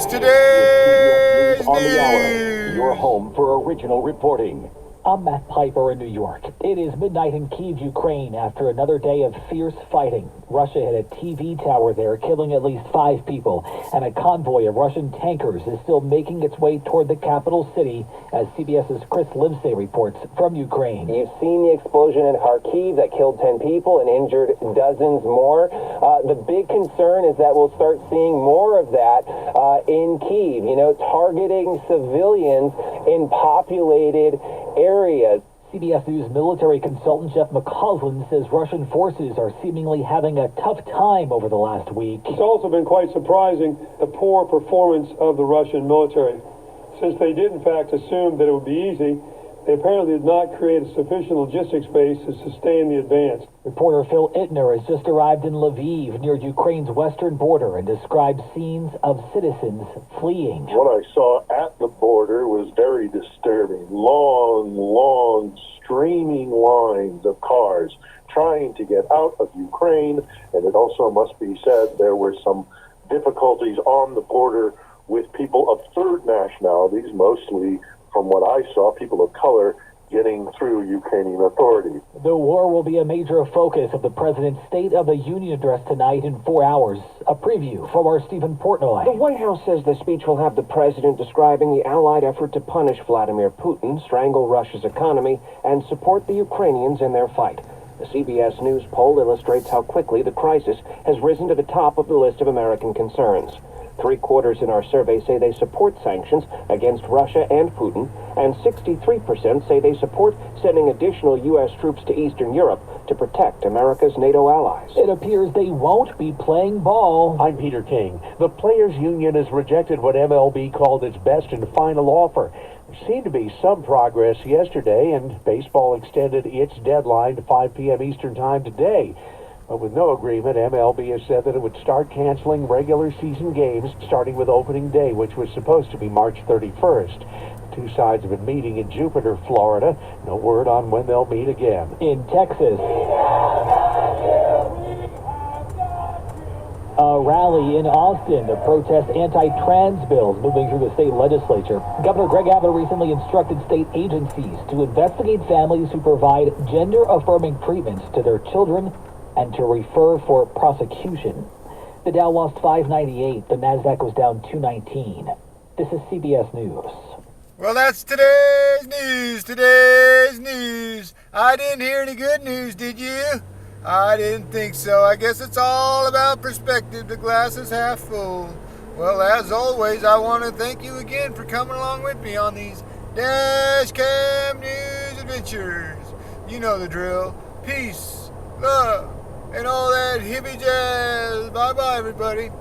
is today's on the hour, your news. home for original reporting. I'm Matt Piper in New York. It is midnight in Kyiv, Ukraine, after another day of fierce fighting. Russia hit a TV tower there, killing at least 5 people, and a convoy of Russian tankers is still making its way toward the capital city, as CBS's Chris Livesay reports from Ukraine. You've seen the explosion in Kharkiv that killed 10 people and injured dozens more. The big concern is that we'll start seeing more of that in Kyiv, targeting civilians in populated areas. CBS News military consultant Jeff McCausland says Russian forces are seemingly having a tough time over the last week. It's also been quite surprising, the poor performance of the Russian military. Since they did in fact assume that it would be easy, they apparently did not create a sufficient logistics base to sustain the advance. Reporter Phil Ittner has just arrived in Lviv near Ukraine's western border and describes scenes of citizens fleeing. What I saw at the border was very disturbing. Long, streaming lines of cars trying to get out of Ukraine. And it also must be said there were some difficulties on the border with people of third nationalities, mostly from what I saw, people of color getting through Ukrainian authorities. The war will be a major focus of the president's State of the Union address tonight in 4 hours. A preview from our Stephen Portnoy. The White House says the speech will have the president describing the Allied effort to punish Vladimir Putin, strangle Russia's economy, and support the Ukrainians in their fight. The CBS News poll illustrates how quickly the crisis has risen to the top of the list of American concerns. 3/4 in our survey say they support sanctions against Russia and Putin, and 63% say they support sending additional U.S. troops to Eastern Europe to protect America's NATO allies. It appears they won't be playing ball. I'm Peter King. The Players Union has rejected what MLB called its best and final offer. There seemed to be some progress yesterday, and baseball extended its deadline to 5 p.m. Eastern Time today. But with no agreement, MLB has said that it would start canceling regular season games, starting with opening day, which was supposed to be March 31st. The two sides have been meeting in Jupiter, Florida. No word on when they'll meet again. In Texas, a rally in Austin to protest anti-trans bills moving through the state legislature. Governor Greg Abbott recently instructed state agencies to investigate families who provide gender-affirming treatments to their children and to refer for prosecution. The Dow lost 598. The Nasdaq was down 219. This is CBS News. Well, that's today's news. I didn't hear any good news, did you? I didn't think so. I guess it's all about perspective. The glass is half full. Well, as always, I want to thank you again for coming along with me on these Dash Cam News adventures. You know the drill. Peace, love, and all that hippie jazz. Bye-bye, everybody.